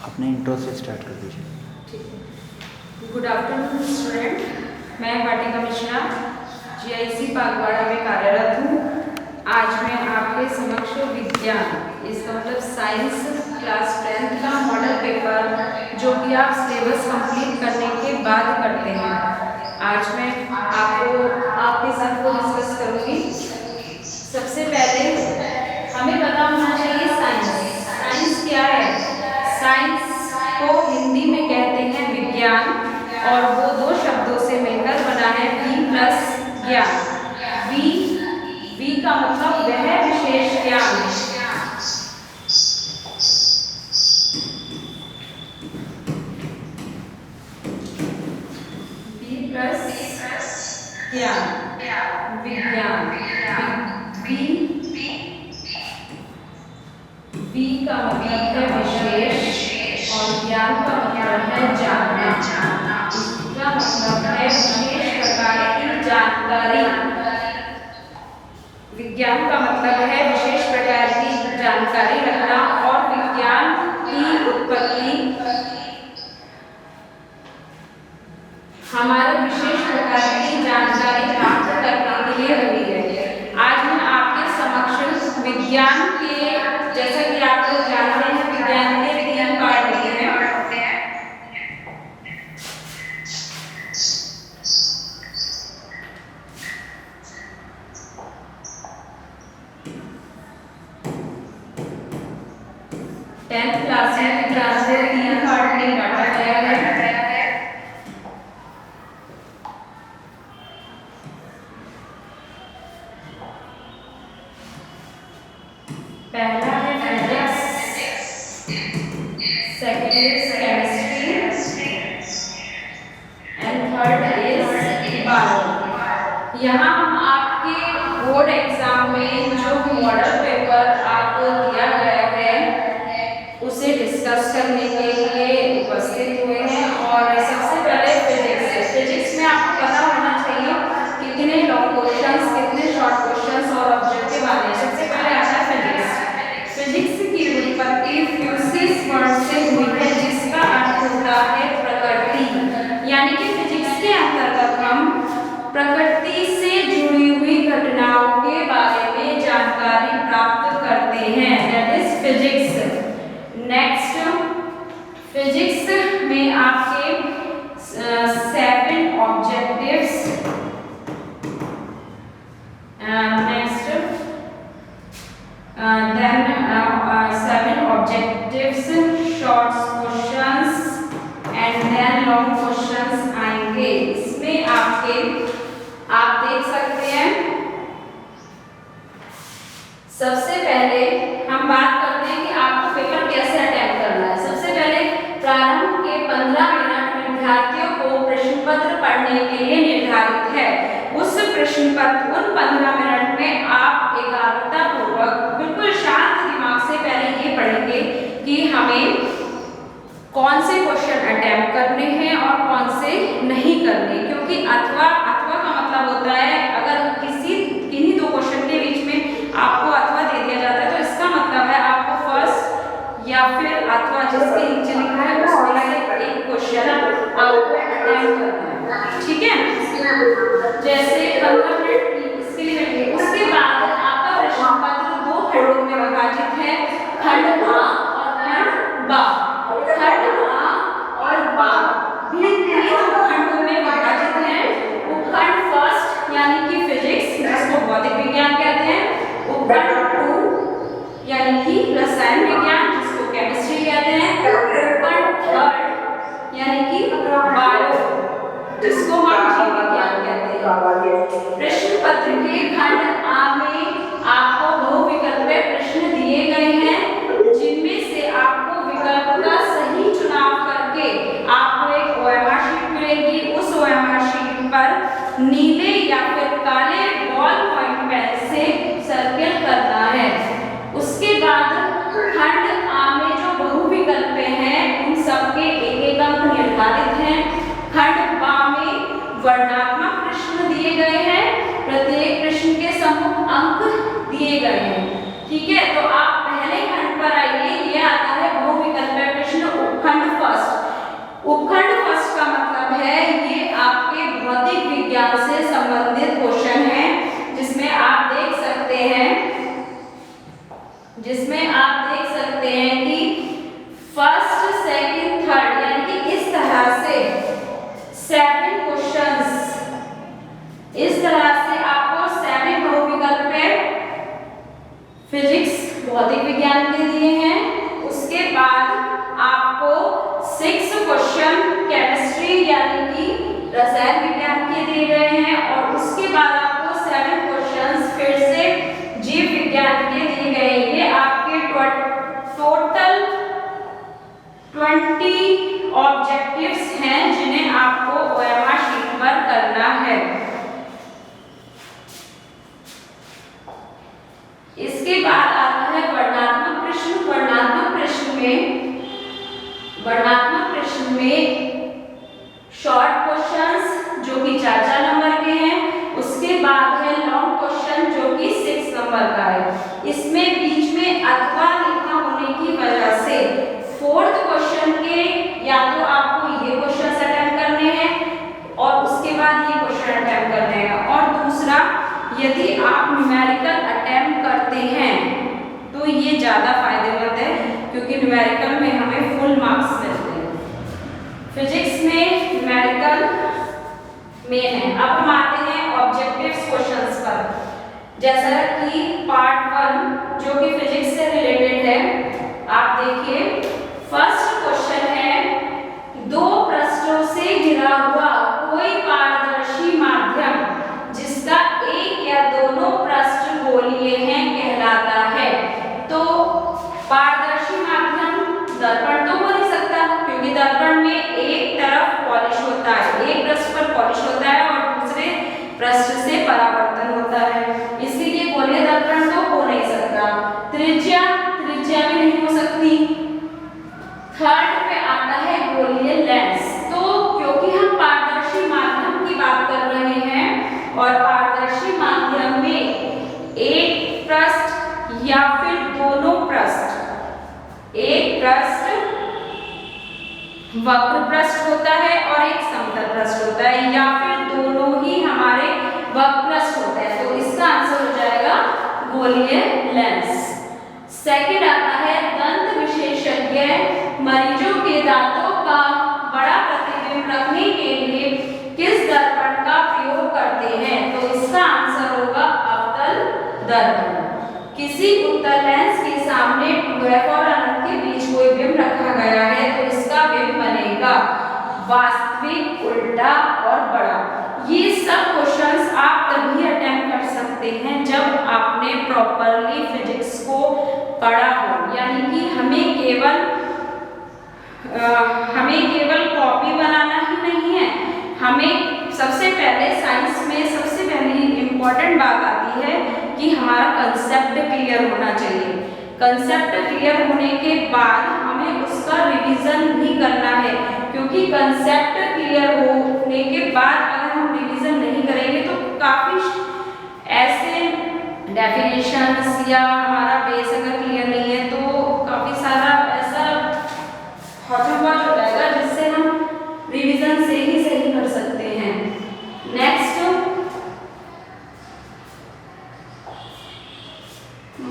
अपने इंट्रो से स्टार्ट कर दीजिए। गुड आफ्टरनून स्टूडेंट, मैं वाटिका मिश्रा GIC पागवाड़ा में कार्यरत हूँ। आज मैं आपके समक्ष विज्ञान, इसका मतलब साइंस क्लास 10th का मॉडल पेपर जो कि आप सिलेबस कंप्लीट करने के बाद करते हैं, आज मैं आपके साथ वो डिस्कस करूँगी। सबसे पहले हमें पता होना चाहिए साइंस क्या है। साइंस को हिंदी में कहते हैं विज्ञान, और वो दो शब्दों से मिलकर बना है वी प्लस ज्ञान। वी का मतलब वह विशेष ज्ञान, वी प्लस ज्ञान विज्ञान। वी का मतलब है विशेष और ज्ञान का मतलब है जानना। इसका मतलब है विशेष प्रकार की जानकारी। विज्ञान का मतलब है विशेष प्रकार की जानकारी रखना, और विज्ञान की उत्पत्ति हमारे विशेष प्रकार की जानकारी प्राप्त करने के लिए हुई है। आज मैं आपके समक्ष विज्ञान के, जैसा कि आप लोग जानते हैं, विज्ञान के 3 पार्ट होते हैं। टेंथ क्लास में विज्ञान को 3 पार्ट में बांटा गया है। पहला है physics, second is chemistry and third is bio. यहाँ हम आपके बोर्ड एग्जाम में जो मॉडल पेपर आपको दिया गया है उसे डिस्कस करने के लिए उपस्थित हुए हैं। और सबसे पहले फिजिक्स में आपको पता होना चाहिए कितने लॉन्ग क्वेश्चंस, कितने शॉर्ट क्वेश्चंस और ऑब्जेक्टिव आने हैं। सबसे पहले आता है फिजिक्स की उत्पत्ति फ्यूसिस वर्ड से हुई है, जिसका अर्थ होता है प्रकृति। यानी कि फिजिक्स के अंतर्गत हम प्रकृति से जुड़ी हुई घटनाओं के बारे में जानकारी प्राप्त करते हैं, that is physics. Next, physics में आपके 7 objectives, next then 7 objectives, short questions and then long questions आएंगे। इसमें आप देख सकते हैं। सबसे पहले हम बात करते हैं कि आपको पेपर कैसे अटेम्प्ट करना है। सबसे पहले प्रारंभ के 15 मिनट विद्यार्थियों को प्रश्न पत्र पढ़ने के लिए निर्धारित है। उस प्रश्न पत्र, उन 15 मिनट में आप एकाग्रता पूर्वक बिल्कुल शांत दिमाग से पहले ये पढ़ेंगे कि हमें कौन से क्वेश्चन अटेम्प्ट करने हैं और कौन से नहीं करने। क्योंकि अथवा का मतलब होता है, अगर किन्हीं 2 क्वेश्चन के बीच में आपको अथवा दे दिया जाता है तो इसका मतलब है आपको फर्स्ट या फिर अथवा जिसके नीचे लिखा है उसमें से एक क्वेश्चन आपको अटेम्प्ट करना है। ठीक है, जैसे 15 मिनट इसके लिए बैठिए। उसके बाद आपका प्रश्न पत्र 2 खंडों में विभाजित है, खंड आ और खंड बा। खंड आ और बा भी 3 खंडों में विभाजित हैं। उपखंड फर्स्ट यानी कि फिजिक्स, जिसको भौतिक विज्ञान कहते हैं। उपखंड 2 यानी कि रसायन विज्ञान, जिसको केमिस्ट्री कहते हैं। उपखंड 3 यानी कि बायो, जिसको हम जीव विज्ञान कहते हैं। प्रश्न पत्र के खंड आ में आपको बहुविकल्पीय प्रश्न दिए गए हैं, जिनमें से आपको विकल्प का सही चुनाव करके आपको एक OMR शीट मिलेगी। उस OMR शीट पर नीले या फिर काले बॉल पॉइंट पेन से सर्किल करना है। उसके बाद खंड आ में जो बहुविकल्प हैं उन सबके एक अंक निर्धारित हैं। खंड बा में वर्णात्मक प्रश्न दिए गए हैं, प्रत्येक प्रश्न के समूह अंक दिए गए हैं। ठीक है, तो आप पहले खंड पर आइए। ये आता है बहुविकल्पीय प्रश्न उपखंड फर्स्ट। उपखंड फर्स्ट का मतलब है ये आपके भौतिक विज्ञान से संबंधित क्वेश्चन है, जिसमें आप देख सकते हैं कि फर्स्ट सेकंड थर्ड यानी कि इस तरह से 7 क्वेश्चंस, इस तरह से आपको 7 बहुविकल्पीय फिजिक्स भौतिक विज्ञान के दिए हैं। उसके बाद आपको 6 क्वेश्चन केमिस्ट्री यानी कि रसायन विज्ञान के दिए गए हैं, और उसके बाद आपको 7 क्वेश्चंस फिर से जीव विज्ञान के दिए गए हैं। ये आपके टोटल 20 ऑब्जेक्टिव्स हैं जिन्हें आपको ओएमआर शीट पर करना है। इसके बाद आता है वर्णनात्मक प्रश्न। वर्णनात्मक प्रश्न में शॉर्ट क्वेश्चंस जो कि 4-4 नंबर के हैं। उसके बाद है लॉन्ग क्वेश्चन जो कि 6 नंबर का है। इसमें बीच में अथवा लिखा होने की वजह से 4th क्वेश्चन के या तो आपको ये क्वेश्चन अटेम्प्ट करने हैं और उसके बाद ये क्वेश्चन अटेम्प्ट करने हैं, और दूसरा यदि आप न्यूमेरिकल अटेम्प्ट करते हैं तो ये ज़्यादा फायदेमंद है, क्योंकि न्यूमेरिकल में हमें फुल मार्क्स मिलते हैं। फिजिक्स में न्यूमेरिकल मेन है। अब हम आते हैं ऑब्जेक्टिव्स क्वेश्चंस पर, जैसा कि पार्ट 1 जो कि फिजिक्स से रिलेटेड है। आप देखिए, फर्स्ट क्वेश्चन है 2 पृष्ठों से घिरा हुआ कोई पारदर्शी माध्यम जिसका एक या दोनों पृष्ठ गोलीय हैं कहलाता है। तो पारदर्शी माध्यम दर्पण तो हो नहीं सकता, क्योंकि दर्पण में एक तरफ पॉलिश होता है, एक पृष्ठ पर पॉलिश होता है और दूसरे पृष्ठ से परावर्तन होता है, इसीलिए गोलीय दर्पण तो हो नहीं सकता। त्रिज्या भी नहीं हो सकती। थर्ड पे आता है गोलीय लेंस। तो क्योंकि हम पारदर्शी माध्यम की बात कर रहे हैं और पारदर्शी माध्यम में एक पृष्ठ या फिर दोनों पृष्ठ, एक पृष्ठ वक्र पृष्ठ होता है और एक समतल पृष्ठ होता है, या फिर दोनों ही हमारे वक्र पृष्ठ होते हैं, तो इसका आंसर हो जाएगा गोलीय लेंस। सेकंड आता है दंत विशेषज्ञ मरीजों के दांतों का बड़ा प्रतिबिंब रखने के लिए किस दर्पण का प्रयोग करते हैं? तो इसका आंसर होगा अवतल दर्पण। किसी उत्तल लेंस के सामने 2f और अनंत के बीच कोई बिंब रखा गया है तो इसका बिंब बनेगा वास्तविक, उल्टा और बड़ा। ये सब क्वेश्चंस आप तभी अटेम्प्ट कर सकते हैं जब आपने प्रॉपरली फिजिक्स को पढ़ा हो, यानी कि हमें केवल कॉपी बनाना ही नहीं है। हमें सबसे पहले साइंस में सबसे पहली इम्पोर्टेंट बात आती है कि हमारा कंसेप्ट क्लियर होना चाहिए। कंसेप्ट क्लियर होने के बाद हमें उसका रिवीजन भी करना है, क्योंकि कंसेप्ट क्लियर होने के बाद अगर हम रिवीजन नहीं करेंगे तो काफ़ी ऐसे डेफिनेशंस या हमारा बेस अगर क्लियर नहीं है तो काफ़ी सारा ऐसा हौच-पौच हो जाएगा जिससे हम रिवीजन से ही सही कर सकते हैं। नेक्स्ट,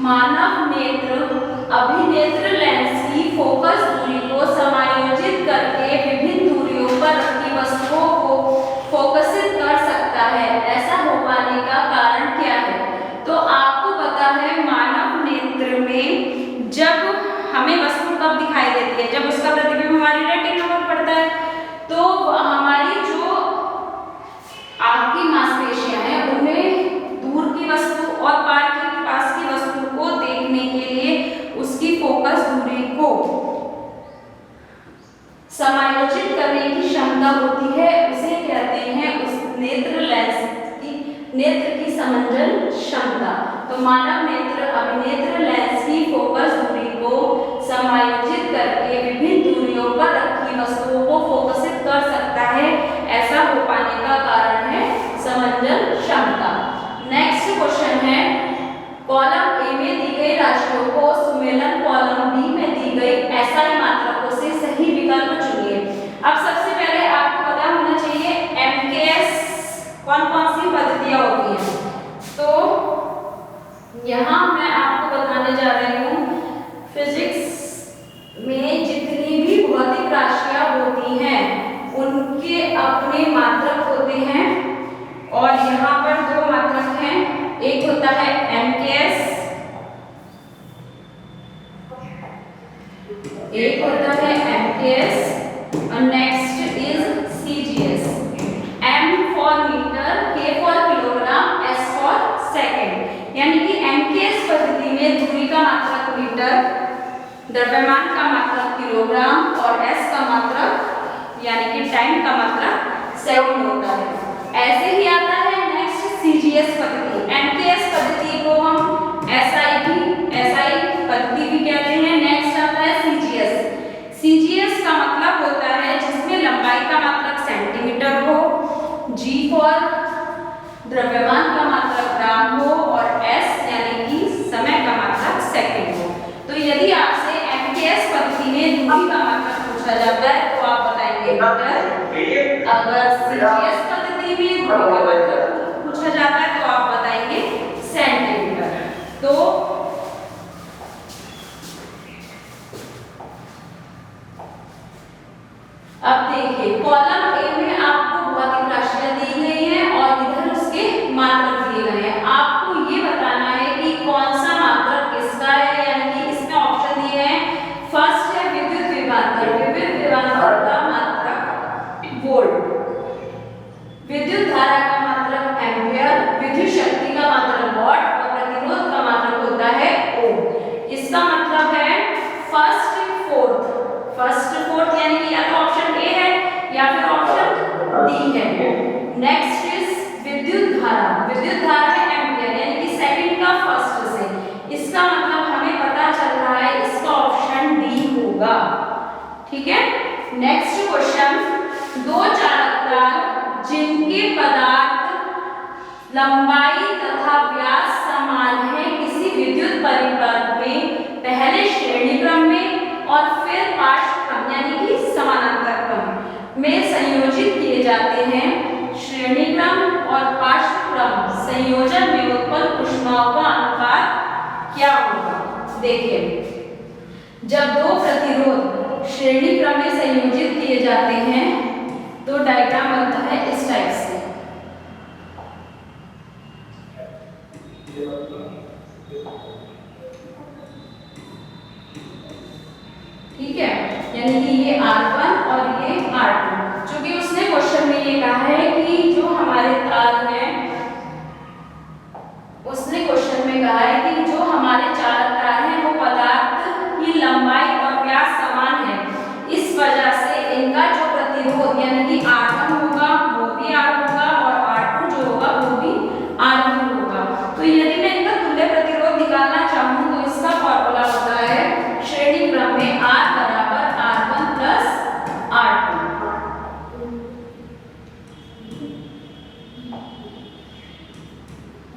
मानव नेत्र अभिनेत्र लेंस की फोकस दूरी को समायोजित करके विभिन्न दूरियों पर रखी वस्तुओं को फोकसित कर सकता है। ऐसा हो पाने का कारण क्या है? तो आपको पता है मानव नेत्र में जब हमें वस्तु कब दिखाई देती है, जब उसका प्रतिबिंब हमारी रेटिना पर पड़ता है, तो हमारी जो आँख की मांसपेशियां हैं उनमें दूर की वस्तु और पास की वस्तु को देखने के लिए उसकी फोकस दूरी को समायोजित करने की क्षमता होती है। उसे कहते हैं उस नेत्र की समंजन क्षमता। तो मानव नेत्र अभिनेत्र लेंस की फोकस दूरी को समायोजित करके विभिन्न दूरियों पर रखी वस्तुओं को फोकसित कर सकता है। ऐसा हो पाने का कारण है यहाँ मैं आपको बताने जा रही हूँ फिजिक्स में जितनी भी भौतिक राशियाँ होती हैं उनके अपने मात्रक होते हैं और यहाँ पर दो मात्रक हैं, एक होता है MKS, एक होता है MKS और next is CGS। M for metre, K for kilogram, S for second. यानी कि MKS पद्धति में दूरी का मात्रक मीटर, द्रव्यमान का मात्रक किलोग्राम और S का मात्रक यानी कि टाइम का मात्रक सेकंड होता है। ऐसे ही आता है नेक्स्ट CGS पद्धति। MKS पद्धति को हम SI पद्धति भी कहते हैं। नेक्स्ट आता है CGS। CGS का मतलब होता है जिसमें लंबाई का मात्रक सेंटीमीटर हो, G फॉर द्रव्यमान का मात्रक ग्राम हो और S यानी कि समय का मात्रक सेकंड हो। तो यदि आपसे MKS पद्धति में दूरी का मात्रक पूछा जाता है तो आप बताएंगे मीटर। अगर CGS पद्धति में दूरी का मात्रक पूछा जाता है तो आप बताएंगे सेंटीमीटर। तो अब देखिए कॉलम ए में आपको भौतिक राशियां दी गई हैं और इधर उसके मात्रक दिए गए हैं। आपको ये बताना है कि कौन सा मात्रक किसका है, यानी कि इसमें ऑप्शन दिए हैं। फर्स्ट है विद्युत विभवांतर। विद्युत विभवांतर का मात्रक वोल्ट, विद्युत धारा का मात्रक एम्पियर, विद्युत शक्ति का मात्रक वॉट और प्रतिरोध का मात्रक होता है ओम। इसका मतलब है फर्स्ट फोर्थ यानी कि या तो ऑप्शन ए है या फिर ऑप्शन डी है। नेक्स्ट इज विद्युत धारा। विद्युत धारा है एम्पियर यानी कि सेकंड का फर्स्ट से। इसका मतलब हमें पता चल रहा है इसका ऑप्शन डी होगा। ठीक है। नेक्स्ट क्वेश्चन, दो चालक तार जिनके पदार्थ लंबाई तथा व्यास समान है किसी विद्युत परिपथ में पहले श्रेणी क्रम में और फिर पार्श्व क्रम यानी कि समानांतर क्रम में संयोजित किए जाते हैं। श्रेणी क्रम और पार्श्व क्रम संयोजन में उत्पन्न ऊष्माओं का अनुपात क्या होगा? देखिए, जब दो प्रतिरोध श्रेणी क्रम में संयोजित किए जाते हैं तो डायग्राम बनता है इस टाइप से। ठीक है, यानी कि ये R1 और ये R2। चूंकि उसने क्वेश्चन में ये कहा है कि जो हमारे तार हैं, उसने क्वेश्चन में कहा है कि जो हमारे चार तार हैं वो पदार्थ की लंबाई और व्यास समान है। इस वजह से इनका जो प्रतिरोध यानी कि R1 होगा वो भी R होगा और R2 जो होगा वो भी R2 होगा। तो यदि मैं इनका तुल्य प्रतिरोध निकालना चाहूँ तो इसका फॉर्मूला होता है श्रेणी क्रम में R बराबर R1 प्लस R2।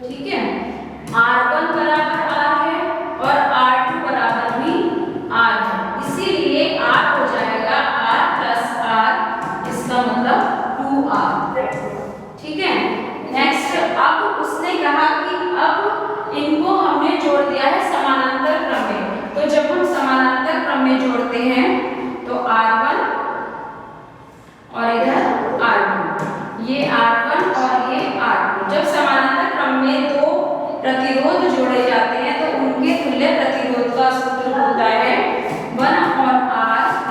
ठीक है, R1 बराबर R है और R2 बराबर भी R है, इसीलिए R हो जाएगा R प्लस R, इसका मतलब 2R। ठीक है। नेक्स्ट, अब उसने कहा कि अब इनको हमने जोड़ दिया है समानांतर क्रम में। तो जब हम समानांतर क्रम में जोड़ते हैं तो R1 और इधर R2, ये R1 और ये R2। जब समानांतर क्रम में दो प्रतिरोध जोड़े जाते हैं तो उनके तुल्य प्रतिरोध का सूत्र होता है 1/R =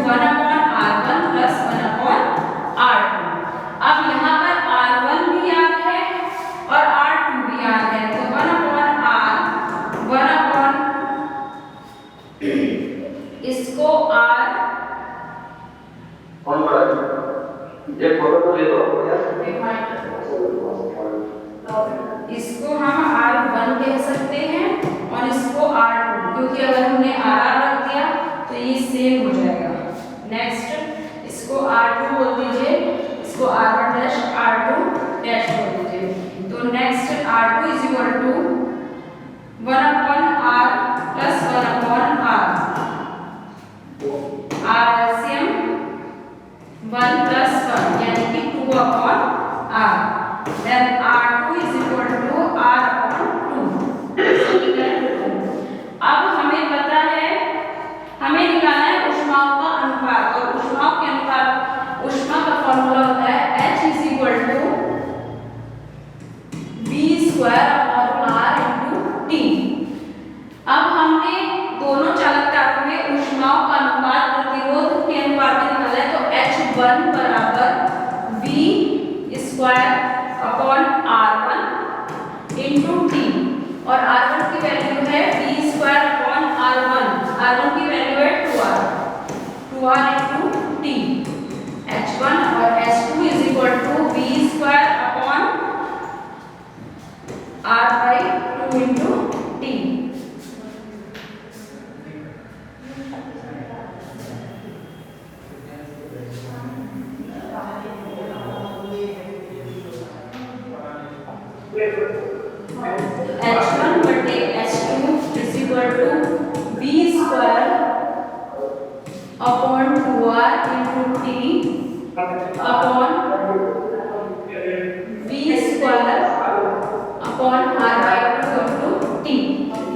1/R1 प्लस 1/R2। अब यहाँ पर R1 भी R है और R2 भी R है, तो 1/R 1/, इसको R कौन पढ़ा ये फोटो तो ले लो इसको हम R1 कह सकते हैं और इसको R2, क्योंकि अगर हमने RR रख दिया तो ये सेम हो जाएगा। नेक्स्ट, इसको R2 बोल दीजिए, इसको R1 डैश R2 डैश बोल दीजिए। तो next R2 = 1/R plus 1/R। RLCM 1 + 1 यानी कि 2/R। Then R2 = R/2। Square upon R into T. अब हमने दोनों चालक तारों में ऊष्माओं का अनुपात प्रतिरोध के अनुपात में निकाला है, तो H1 बराबर V square upon R1 into T, और R1 की वैल्यू है V स्क्वायर अपॉन R1 की वैल्यू है 2R इंटू टी। H1 और H2 is equal to V square upon R by 2 into T. H1 बटे H2 is equal to V square upon 2R into T upon V square upon R by 2 into T.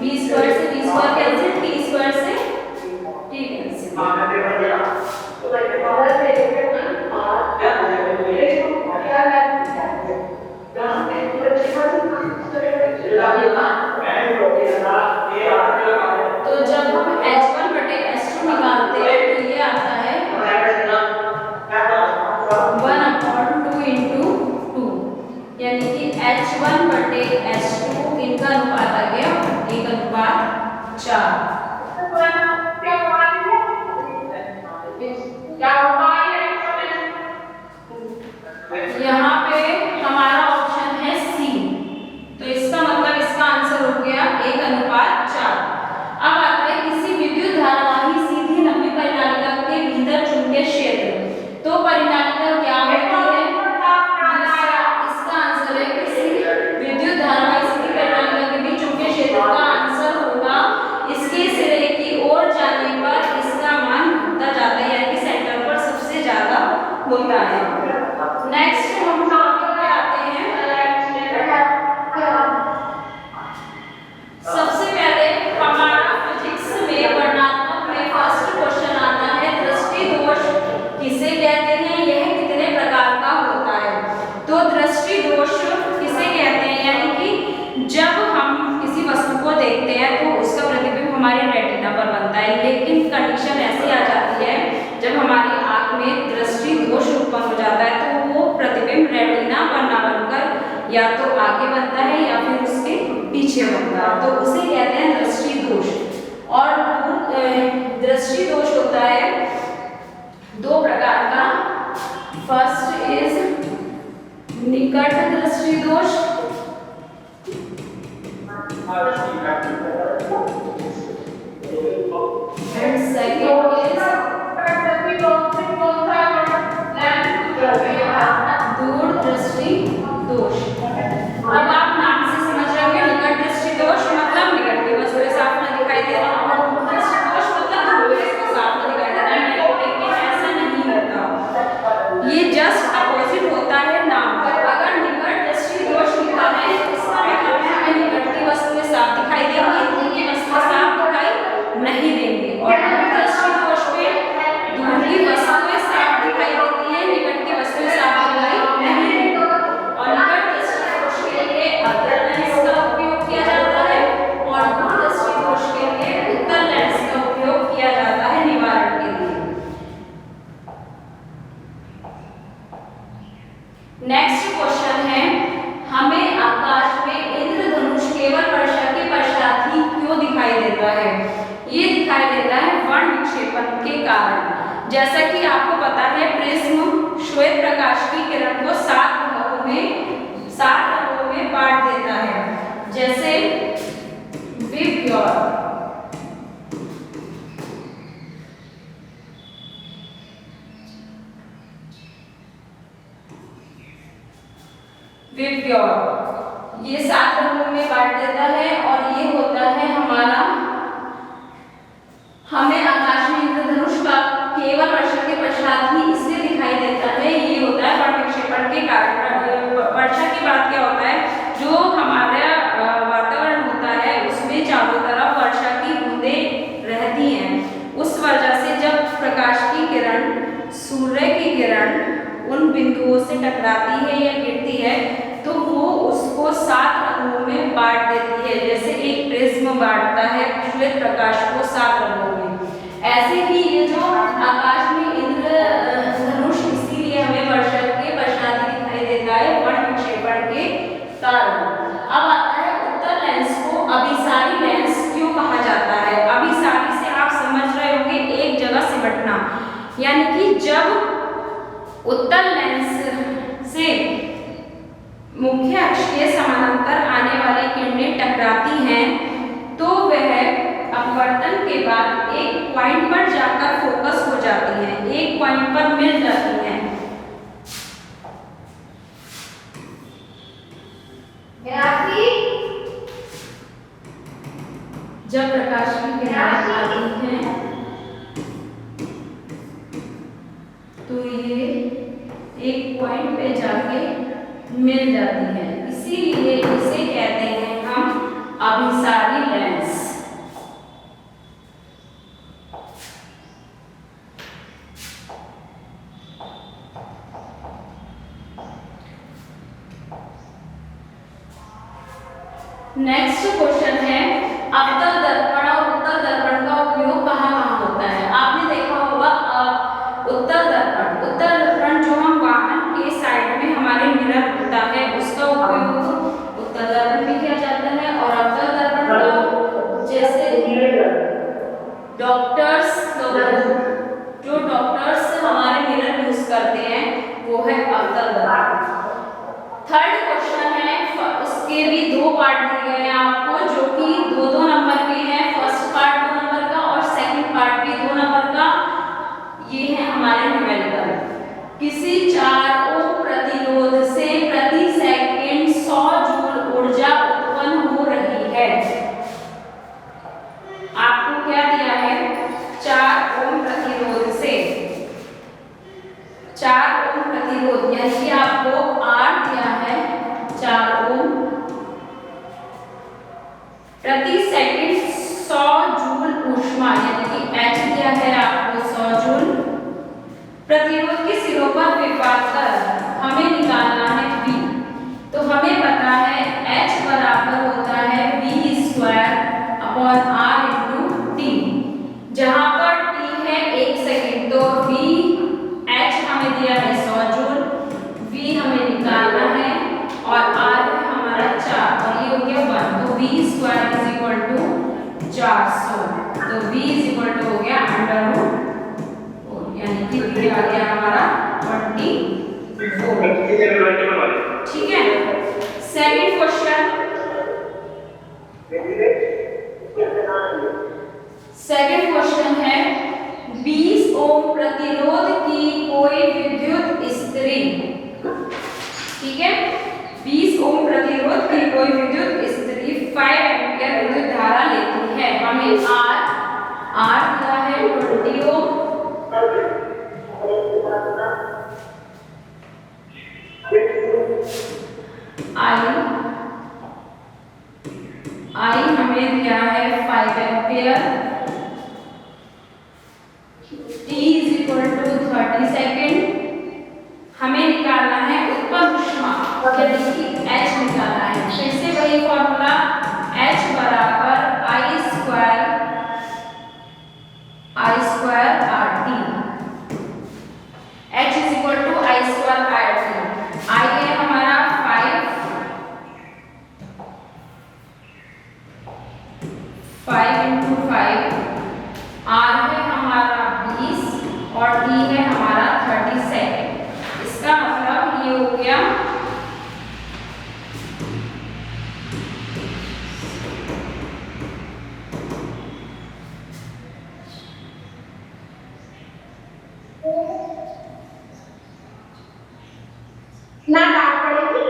V square से V square cancel, T square से T cancel. तो जब हम H1 बटे H2 निकालते हैं तो ये आता है 1/2 इंटू 2, यानी कि H1 बटे H2 इनका अनुपात आ गया 1/4। यहाँ पे हमारा ऑप्शन है सी, तो इसका मतलब इसका आंसर हो गया 1/4। अब आता है किसी विद्युत धारावाही सीधी लंबी परिनालिका के भीतर चुंबकीय क्षेत्र, तो परिनालिका क्या होती है? इसका आंसर है किसी विद्युत धारावाही सीधी परिनालिका के बीच चुंबकीय क्षेत्र का आंसर होगा इसके सिरे की ओर जाने पर इसका मान घटता जाता है, यानी कि सेंटर पर सबसे ज्यादा होता है। नेक्स्ट हम टॉपिक पे आते हैं। सबसे पहले हमारा फिजिक्स में वर्णनात्मक में फर्स्ट क्वेश्चन आता है दृष्टि दोष किसे कहते हैं, यह कितने प्रकार का होता है? तो दृष्टि दोष किसे कहते हैं, यानी कि जब हम किसी वस्तु को देखते हैं तो उसका प्रतिबिंब हमारे रेटिना पर बनता है, लेकिन कंडीशन ऐसी आ जाती है जब हमारी आंख में दृष्टि दोष उत्पन्न हो जाता है तो वो प्रतिबिंब रेटिना पर ना बनकर या तो आगे बनता है या फिर उसके पीछे बनता है, तो उसे कहते हैं दृष्टि दोष। और दृष्टि दोष होता है 2 प्रकार का। फर्स्ट इज निकट दृष्टि दोष, एंड सेकंड इज दूर दृष्टि दोष। अब आप नाम से समझ रहे होंगे निकट दृष्टि दोष मतलब निकट की वस्तु साफ न दिखाई दे रहा है, और दूर दृष्टि दोष मतलब दूर वस्तु साफ न दिखाई दे रहा है, लेकिन ऐसा नहीं होता, ये जस्ट अपोजिट होता है नाम पर। अगर निकट दृष्टि दोष लिखा है इसका मतलब है हमें निकट की वस्तुएं साफ दिखाई देंगी, दूर की वस्तुएं साफ दिखाई नहीं देंगी, और दूर दृष्टि दोष में दूर की वस्तुएं साफ दिखाई देती है, निकट की वस्तुएं साफ दिखाई नहीं देती। और निकट दृष्टि दोष के लिए अग्र लेंस का उपयोग किया जाता है और दूर दृष्टि दोष के लिए उत्तल लेंस का उपयोग किया जाता है निवारण के लिए। नेक्स्ट क्वेश्चन है, हमें आकाश में इंद्रधनुष केवल वर्षा के पश्चात ही क्यों दिखाई देता है? ये दिखाई देता है वर्ण विक्षेपण के कारण। जैसा कि आपको पता है प्रिज्म श्वेत प्रकाश की किरण को 7 रंगों में बांट देता है, जैसे विप्योर ये 7 रंगों में बांट देता है, और ये होता है हमारा हमें आकाश में इंद्रधनुष का केवल वर्षा के पश्चात ही इसलिए दिखाई देता है, ये होता है वर्ण विक्षेपण के कारण। वर्षा के बाद क्या होता है, जो हमारा वातावरण होता है उसमें चारों तरफ वर्षा की बूंदें रहती हैं, उस वजह से जब प्रकाश की किरण सूर्य की किरण उन बिंदुओं से टकराती है या गिरती है तो वो उसको 7 रंगों सफेद प्रकाश को 7 रंगों में। ऐसे ही ये जो आकाश में इंद्रधनुष इसीलिए हमें वर्षा के पश्चात दिखाई देता है वर्ण विक्षेपण के कारण। अब आता है उत्तर लेंस को अभिसारी लेंस क्यों कहा जाता है। अभिसारी से आप समझ रहे होंगे एक जगह सिमटना, यानी कि जब उत्तर लेंस से मुख्य अक्ष के समानांतर आने वाली किरणें टकराती हैं तो वह अपवर्तन के बाद एक पॉइंट पर जाकर फोकस हो जाती हैं, एक पॉइंट पर मिल जाती हैं। जब प्रकाश की किरणें आती हैं तो ये एक पॉइंट पे जाके मिल जाती है, इसीलिए इसे कहते हैं हम अभिसारी लेंस। नेक्स्ट क्वेश्चन है अवतल दर्पण और उत्तल दर्पण का उपयोग कहाँ होता है। आपने देखा होगा उत्तल दर्पण जो हम वाहन के साइड में हमारे मिरर होता है उसका उपयोग उत्तल दर्पण में किया जाता है। और अवतल दर्पण का जैसे डॉक्टर्स हमारे मिरर यूज करते हैं वो है अवतल दर्पण। थर्ड क्वेश्चन है, उसके भी 2 पार्ट दिए गए हैं आपको जो कि 2-2 नंबर के हैं। फर्स्ट पार्ट 2 नंबर का और सेकंड पार्ट भी 2 नंबर का। ये है हमारे न्यूमेरिकल। किसी 4 ओम प्रतिरोध से प्रति सेकंड 100 जूल ऊर्जा उत्पन्न हो रही है। आपको क्या दिया है 4 ओम प्रतिरोध से 4 ओम प्रतिरोध यानी कि आपको R दिया है 4 ओम प्रति सेकंड 100 जूल ऊष्मा यानी कि H दिया है आपको 100 जूल। प्रतिरोध के सिरों पर विपात कर हमें निकालना है V। तो हमें पता है H बराबर होता है V² upon R into T, जहां पर T है 1 सेकंड तो H हमें दिया है 100 जूल, V हमें निकालना है और R है हमारा 4 और ये हो गया 1। तो V² = 400 तो V हो गया √4 यानी कि V आ गया हमारा 24। ठीक है। सेकंड क्वेश्चन है 20 ओम प्रतिरोध की कोई विद्युत स्त्री, ठीक है 20 ओम प्रतिरोध की कोई विद्युत स्त्री 5 एम्पीयर विद्युत धारा लेती है। हमें R दिया है 20 ओम, I हमें दिया है 5 एम्पीयर, T = 30 सेकेंड। हमें निकालना है उत्पन्न ऊष्मा यानी कि H निकालना है। फिर से वही फॉर्मूला H बराबर I² RT। H = I² RT। I है हमारा 5 × 5, R है हमारा 20 और T है हमारा 30 सेकेंड। इसका मतलब ये हो गया ना डाल पड़ेगी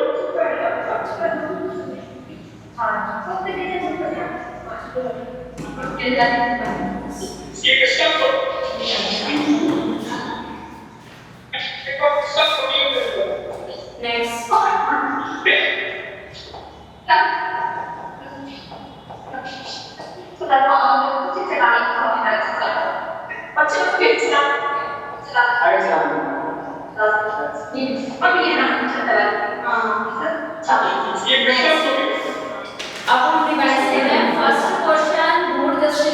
नेक्स्ट अब हम रिवाइज कर रहे हैं। फर्स्ट क्वेश्चन दूरदर्शी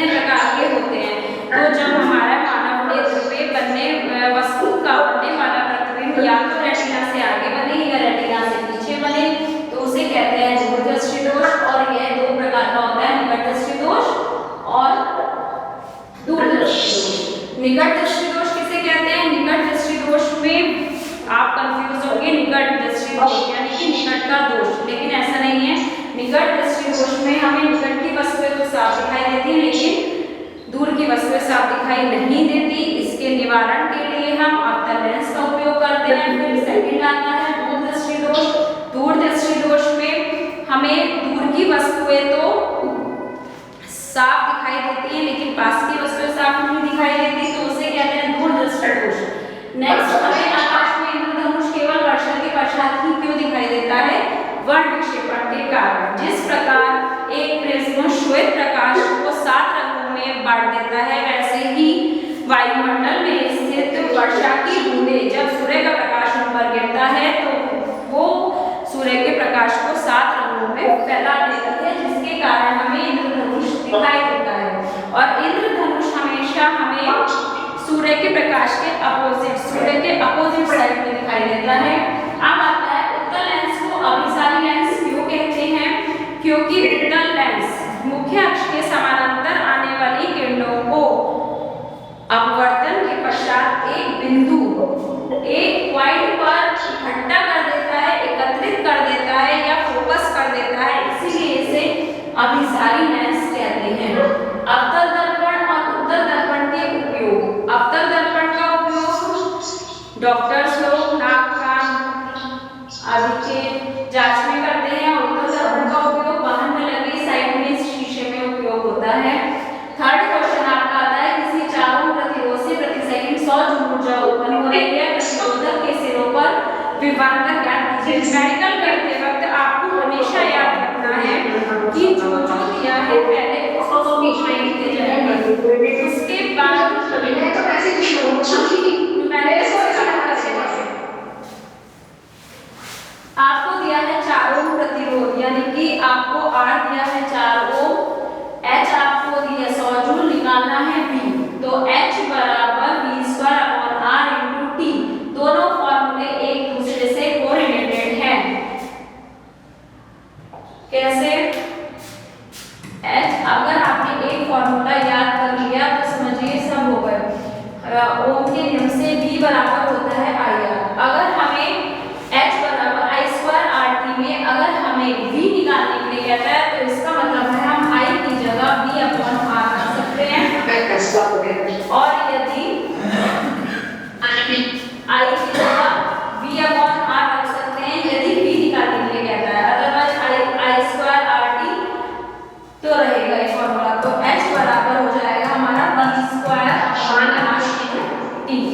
कितने प्रकार के होते हैं। तो जब हमारा मानव नेत्र पे बनने वस्तु का बनने वाला प्रतिबिंब या तो रेटिना से आगे बने या रेटिना से पीछे बने तो उसे कहते हैं दूरदृष्टि दोष। और यह दो प्रकार का होता है, निकट दृष्टि दोष और दूरदृष्टि दोष। निकट दृष्टि दोष किसे कहते हैं? निकट दृष्टि दोष में आप कंफ्यूज होंगे, निकट दृष्टि दोष यानी कि निकट का दोष, लेकिन ऐसा नहीं है। निकट दृष्टि दोष में हमें निकट की वस्तुएं तो साफ दिखाई देती है लेकिन दूर की वस्तुएं साफ दिखाई नहीं देती। इसके निवारण के लिए हम अवतल लेंस का उपयोग करते हैं। फिर सेकंड आता है दूरदृष्टि दोष। दूरदृष्टि दोष में हमें दूर की वस्तुएं तो साफ दिखाई देती है लेकिन पास की वस्तुएं साफ नहीं दिखाई देती, तो उसे कहते हैं दूरदृष्टि दोष। नेक्स्ट हमें आकाश में इंद्रधनुष केवल वर्षा के पश्चात ही क्यों दिखाई देता है? वर्ण विक्षेपण के कारण। जिस प्रकार एक प्रिज्म श्वेत प्रकाश को 7 रंगों में बांट देता है, वैसे ही वायुमंडल में स्थित वर्षा की बूंदें जब सूर्य का प्रकाश उन पर गिरता है तो वो सूर्य के प्रकाश को 7 रंगों में फैला देती है, जिसके कारण हमें इंद्रधनुष दिखाई देता है। और इंद्रधनुष हमेशा हमें सूर्य के प्रकाश के अपोजिट, सूर्य के अपोजिट साइड में दिखाई देता है। अब आता है उत्तल लेंस को अभिसारी लेंस क्यों कहते हैं? क्योंकि उत्तल लेंस मुख्य अक्ष के समानांतर आने वाली किरणों को अपवर्तन के पश्चात एक बिंदु, एक पॉइंट पर इकट्ठा कर देता है, एकत्रित कर देता है या फोकस कर देता है, इसीलिए इसे अभिसारी लेंस कहते हैं। अवतल दर्पण और उत्तल दर्पण के उपयोग। अवतल दर्पण का उपयोग डॉक्टर्स लोग नाक कान आदि के जांच में करते हैं और उत्तल दर्पण का उपयोग वाहन में लगे साइड में शीशे में उपयोग होता है। थर्ड क्वेश्चन आपका आता है किसी चारों प्रतिरोध से प्रति सेकंड 100 जूल ऊर्जा उत्पन्न हो रही है, प्रतिरोधक के सिरों पर विभवांतर ज्ञात कीजिए। मेडिकल करते वक्त आपको हमेशा याद रखना है कि जो दिया है पहले उसको लिखते जाएंगे, उसके बाद आपको दिया है 4 ओम प्रतिरोध यानी कि आपको R दिया है 4 ओम, H आपको दिया 100 जूल, निकालना है V। तो H बराबर V²/R × T। दोनों फॉर्मूले एक दूसरे से कोरिलेटेड हैं। कैसे? H अगर आपने एक फॉर्मूला याद कर लिया तो समझिए सब हो गए। ओम के नियम से V बराबर होता है IR। अगर हमें H बराबर I²RT में अगर हमें V निकालने के लिए कहता है तो इसका मतलब है हम I की जगह V/R रख सकते हैं। और यदि I की जगह V/R रख सकते हैं यदि V निकालने के लिए कहता है, अदरवाइज I²RT तो रहेगा ये फॉर्मूला। तो H बराबर हो जाएगा हमारा V²/RT।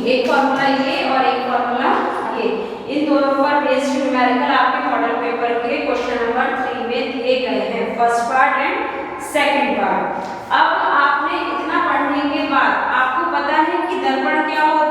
एक फॉर्मूला ये और एक फॉर्मूला ये, इन दोनों पर बेस्ड न्यूमेरिकल आपके मॉडल पेपर के क्वेश्चन नंबर 3 में दिए गए हैं, first part and second part. अब आपने इतना पढ़ने के बाद आपको पता है कि दर्पण क्या होता है।